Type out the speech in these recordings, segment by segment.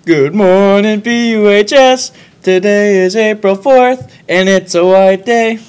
Good morning, BUHS. Today is April 4th, and it's a white day.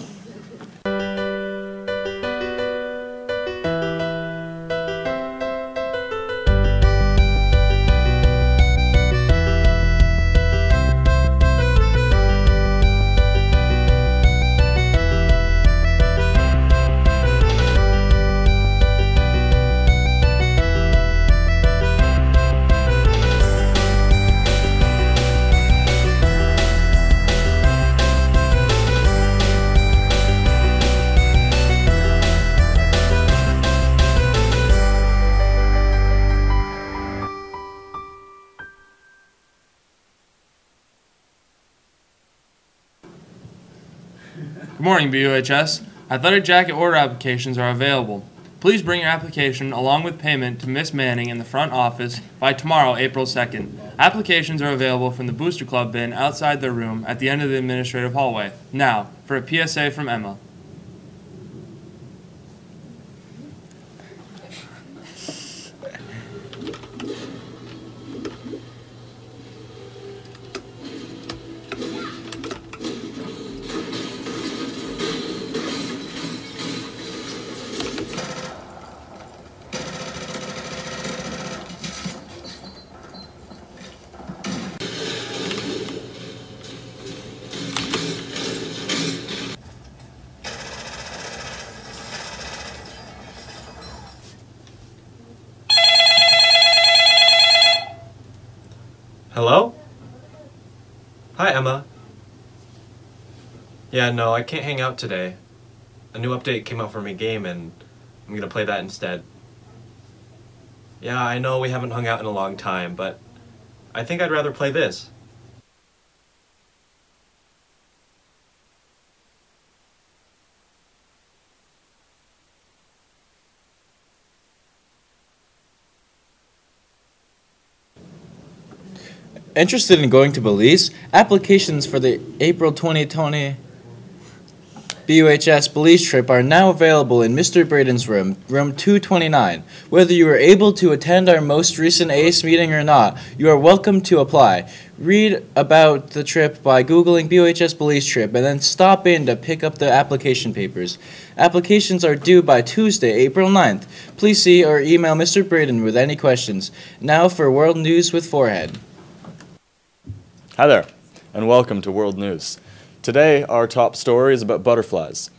Good morning, BUHS. Athletic jacket order applications are available. Please bring your application along with payment to Miss Manning in the front office by tomorrow, April 2nd. Applications are available from the Booster Club bin outside their room at the end of the administrative hallway. Now, for a PSA from Emma. Hello? Hi, Emma. Yeah, no, I can't hang out today. A new update came out for my game and I'm gonna play that instead. Yeah, I know we haven't hung out in a long time, but I think I'd rather play this. Interested in going to Belize? Applications for the April 2020 BUHS Belize trip are now available in Mr. Braden's room, room 229. Whether you were able to attend our most recent ACE meeting or not, you are welcome to apply. Read about the trip by Googling BUHS Belize trip and then stop in to pick up the application papers. Applications are due by Tuesday, April 9th. Please see or email Mr. Braden with any questions. Now for World News with Forehead. Hi there, and welcome to World News. Today, our top story is about butterflies.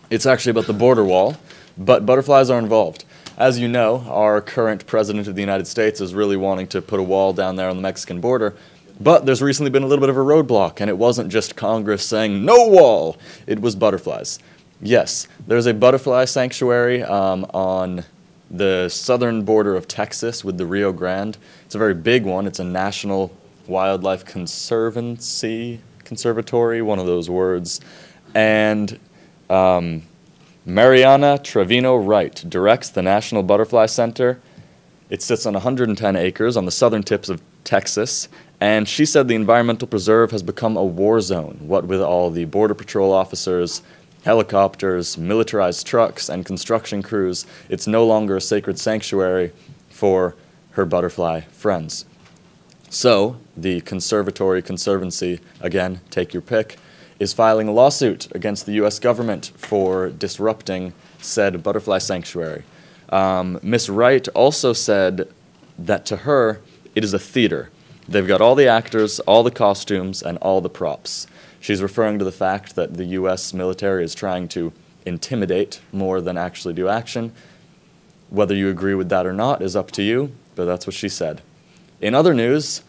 It's actually about the border wall, but butterflies are involved. As you know, our current president of the United States is really wanting to put a wall down there on the Mexican border, but there's recently been a little bit of a roadblock, and it wasn't just Congress saying, "No wall!" It was butterflies. Yes, there's a butterfly sanctuary on the southern border of Texas with the Rio Grande. It's a very big one. It's a National Wildlife Conservancy, conservatory, one of those words. And Mariana Trevino Wright directs the National Butterfly Center. It sits on 110 acres on the southern tips of Texas. And she said the environmental preserve has become a war zone, what with all the Border Patrol officers, helicopters, militarized trucks, and construction crews. It's no longer a sacred sanctuary for her butterfly friends. So, the Conservancy, again, take your pick, is filing a lawsuit against the U.S. government for disrupting said butterfly sanctuary. Miss Wright also said that to her, it is a theater. They've got all the actors, all the costumes, and all the props. She's referring to the fact that the U.S. military is trying to intimidate more than actually do action. Whether you agree with that or not is up to you, but that's what she said. In other news,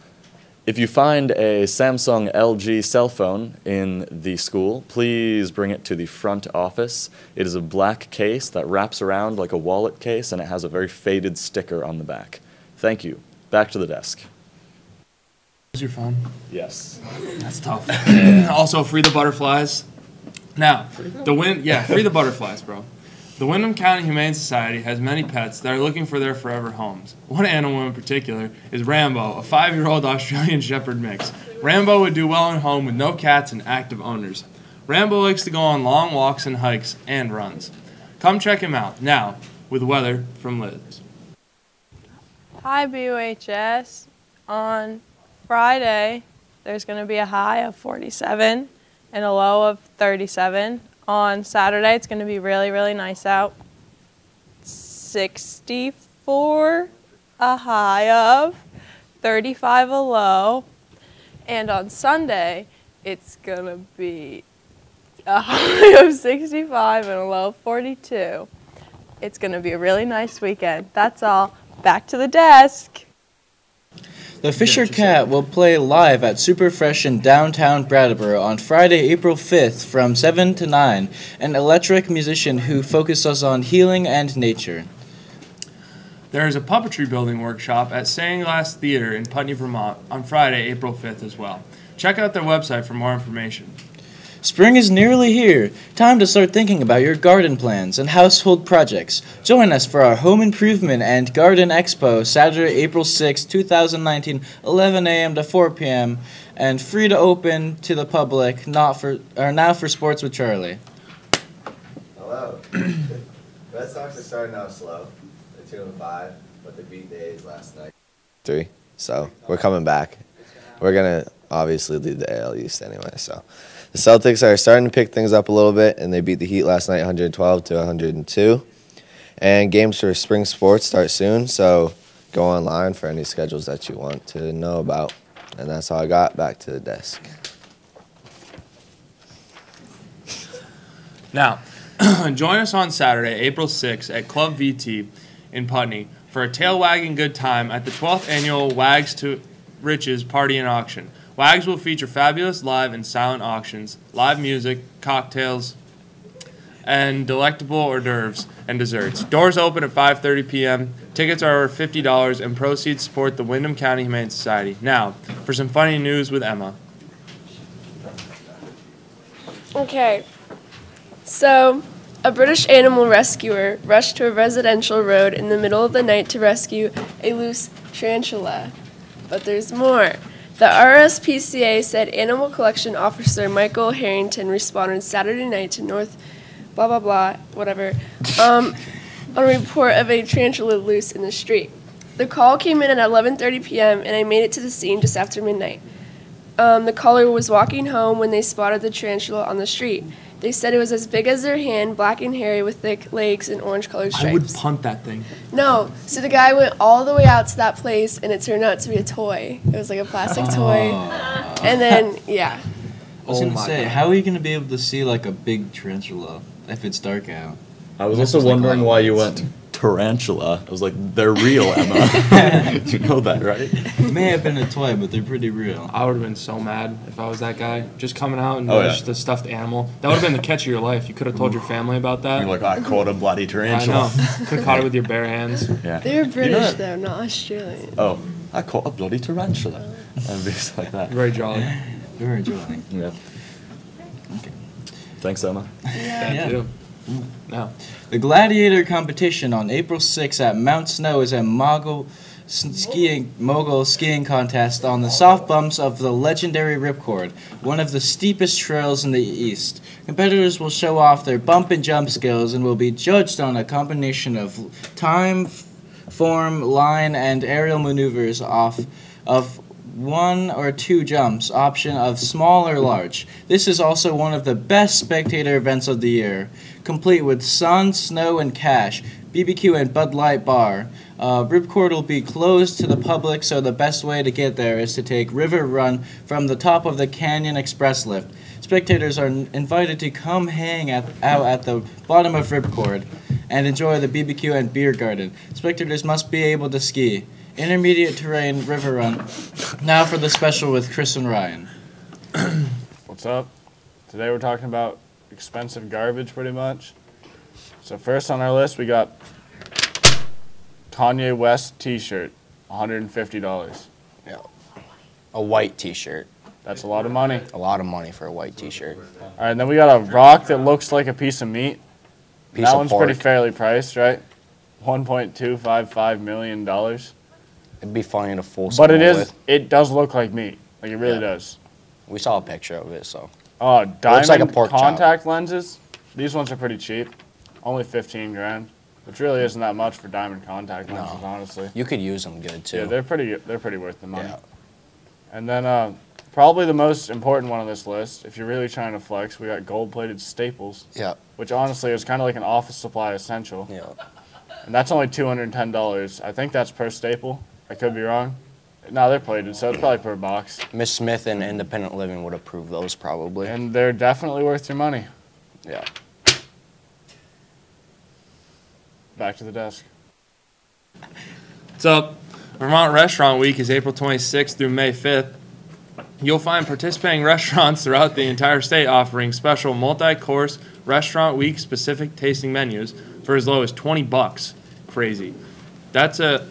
if you find a Samsung LG cell phone in the school, please bring it to the front office. It is a black case that wraps around like a wallet case, and it has a very faded sticker on the back. Thank you. Back to the desk. Is your phone? Yes. That's tough. Also, free the butterflies. Now, free the butterflies, bro. The Windham County Humane Society has many pets that are looking for their forever homes. One animal in particular is Rambo, a 5-year-old Australian Shepherd mix. Rambo would do well at home with no cats and active owners. Rambo likes to go on long walks and hikes and runs. Come check him out now with weather from Liz. Hi, BUHS. On Friday, there's going to be a high of 47 and a low of 37. On Saturday, it's going to be really, really nice out. 64, a high of 35, a low. And on Sunday, it's going to be a high of 65 and a low of 42. It's going to be a really nice weekend. That's all. Back to the desk. The Fisher Cat will play live at Superfresh in downtown Brattleboro on Friday, April 5th from 7 to 9, an electric musician who focuses on healing and nature. There is a puppetry building workshop at Stained Glass Theater in Putney, Vermont on Friday, April 5th as well. Check out their website for more information. Spring is nearly here. Time to start thinking about your garden plans and household projects. Join us for our Home Improvement and Garden Expo, Saturday, April 6, 2019, 11 a.m. to 4 p.m., and free to open to the public, now for Sports with Charlie. Hello. Red Sox are starting out slow. They're 2-5, but they beat the A's last night. 3. So we're coming back. We're gonna obviously lead the AL East anyway. So the Celtics are starting to pick things up a little bit, and they beat the Heat last night, 112 to 102. And games for spring sports start soon. So go online for any schedules that you want to know about. And that's all I got. Back to the desk. Now, join us on Saturday, April 6th at Club VT in Putney for a tail-wagging good time at the 12th annual Wags to Riches Party and Auction. Wags will feature fabulous live and silent auctions, live music, cocktails, and delectable hors d'oeuvres and desserts. Doors open at 5:30 p.m. Tickets are $50, and proceeds support the Windham County Humane Society. Now, for some funny news with Emma. Okay, so a British animal rescuer rushed to a residential road in the middle of the night to rescue a loose tarantula. But there's more. The RSPCA said Animal Collection Officer Michael Harrington responded Saturday night to North blah blah blah, whatever, on a report of a tarantula loose in the street. The call came in at 11:30 p.m. and I made it to the scene just after midnight. The caller was walking home when they spotted the tarantula on the street. They said it was as big as their hand, black and hairy with thick legs and orange-colored stripes. I would punt that thing. No. So the guy went all the way out to that place, and it turned out to be a toy. It was like a plastic toy. And then, yeah. I was going to say, how are you going to be able to see like a big tarantula if it's dark out? I was also wondering why you went tarantula. I was like, they're real, Emma. You know that, right? It may have been a toy, but they're pretty real. I would have been so mad if I was that guy. Just coming out and yeah. the stuffed animal. That would have been the catch of your life. You could have told your family about that. You're like, I caught a bloody I tarantula. know. Could have caught it with your bare hands. Yeah. They were British, You know though, not Australian. Oh, I caught a bloody tarantula. And things like that. Very jolly. Very jolly. Yeah. Okay. Thanks, Emma. Yeah. Too. No. The Gladiator competition on April 6th at Mount Snow is a mogul skiing contest on the soft bumps of the legendary Ripcord, one of the steepest trails in the East. Competitors will show off their bump and jump skills and will be judged on a combination of time, form, line, and aerial maneuvers of 1 or 2 jumps, option of small or large. This is also one of the best spectator events of the year, complete with sun, snow, and cash, BBQ and Bud Light bar. Ripcord will be closed to the public, so the best way to get there is to take River Run from the top of the Canyon Express lift. Spectators are invited to come hang out at the bottom of Ripcord and enjoy the BBQ and beer garden. Spectators must be able to ski. Intermediate terrain river run. Now for the special with Chris and Ryan. What's up? Today we're talking about expensive garbage pretty much. So first on our list we got Kanye West t-shirt, $150. Yeah. A white t-shirt. That's a lot of money. A lot of money for a white t-shirt. All right, and then we got a rock that looks like a piece of meat. That one's pork. pretty fairly priced, right? $1.255 million. It'd be funny to fool But someone it is. with. It does look like meat. Like it really does. We saw a picture of it, so. Diamond looks like a pork chop. contact lenses. These ones are pretty cheap. Only 15 grand. which really isn't that much for diamond contact lenses, No. honestly. You could use them good too. Yeah, they're pretty worth the money. Yeah. And then probably the most important one on this list, if you're really trying to flex, we got gold-plated staples, Yeah. which honestly is kind of like an office supply essential. Yeah. And that's only $210. I think that's per staple. I could be wrong. No, they're plated, so it's probably per box. Miss Smith and Independent Living would approve those probably. And they're definitely worth your money. Yeah. Back to the desk. What's up? Vermont Restaurant Week is April 26th through May 5th. You'll find participating restaurants throughout the entire state offering special multi-course Restaurant Week specific tasting menus for as low as $20. Crazy. That's a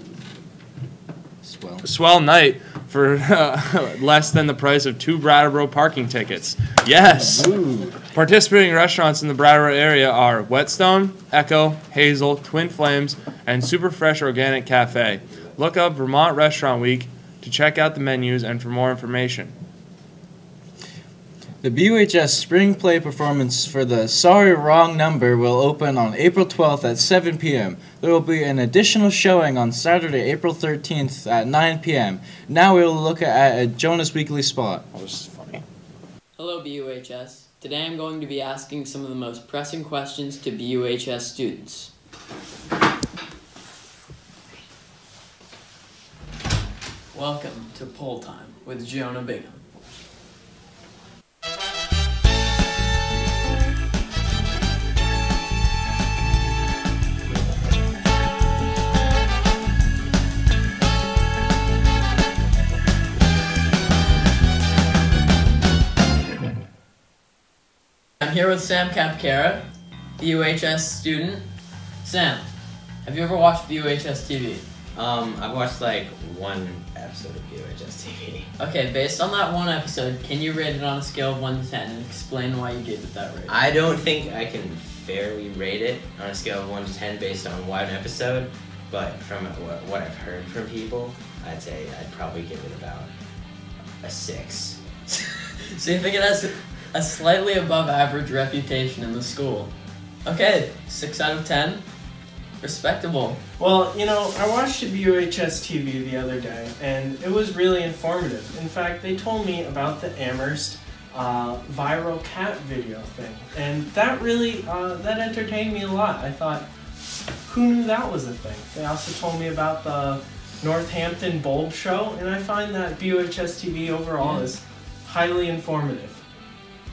swell night for less than the price of 2 Brattleboro parking tickets. Yes. Ooh. Participating restaurants in the Brattleboro area are Whetstone, Echo, Hazel, Twin Flames, and Super Fresh Organic Cafe. Look up Vermont Restaurant Week to check out the menus and for more information. The BUHS Spring Play performance for the Sorry Wrong Number will open on April 12th at 7 p.m. There will be an additional showing on Saturday, April 13th at 9 p.m. Now we will look at a Jonas Weekly spot. That was funny. Hello BUHS. Today I'm going to be asking some of the most pressing questions to BUHS students. Welcome to Poll Time with Jonah Bingham. I'm here with Sam Capcara, BUHS student. Sam, have you ever watched BUHS TV? I've watched like one episode of BUHS TV. Okay, based on that one episode, can you rate it on a scale of 1 to 10 and explain why you gave it that rating? I don't think I can fairly rate it on a scale of 1 to 10 based on one episode, but from what I've heard from people, I'd say I'd probably give it about a 6. So you think it has a slightly above average reputation in the school? Okay, 6 out of 10. Respectable. Well, you know, I watched BUHS TV the other day, and it was really informative. In fact, they told me about the Amherst viral cat video thing, and that really, that entertained me a lot. I thought, who knew that was a thing? They also told me about the Northampton Bulb Show, and I find that BUHS TV overall is highly informative.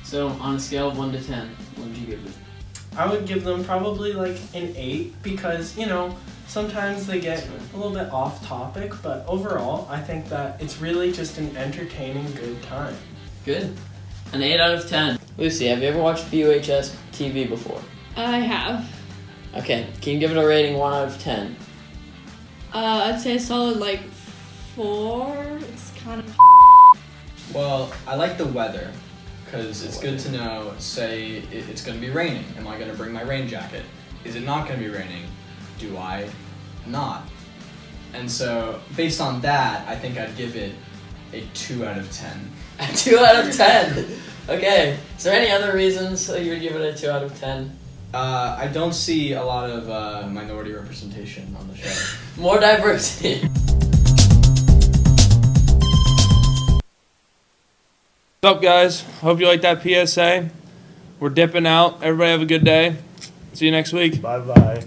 So, on a scale of 1 to 10, what would you give it? I would give them probably like an 8 because, you know, sometimes they get a little bit off topic, but overall, I think that it's really just an entertaining, good time. Good. An 8 out of 10. Lucy, have you ever watched BUHS TV before? I have. Okay, can you give it a rating 1 out of 10? I'd say a solid like 4. It's kind of. Well, I like the weather. Because it's good to know, say it's going to be raining. Am I going to bring my rain jacket? Is it not going to be raining? Do I not? And so, based on that, I think I'd give it a 2 out of 10. A 2 out of 10? Okay. Is there any other reasons you would give it a 2 out of 10? I don't see a lot of minority representation on the show. More diversity. What's up, guys? Hope you like that PSA. We're dipping out. Everybody have a good day. See you next week. Bye-bye.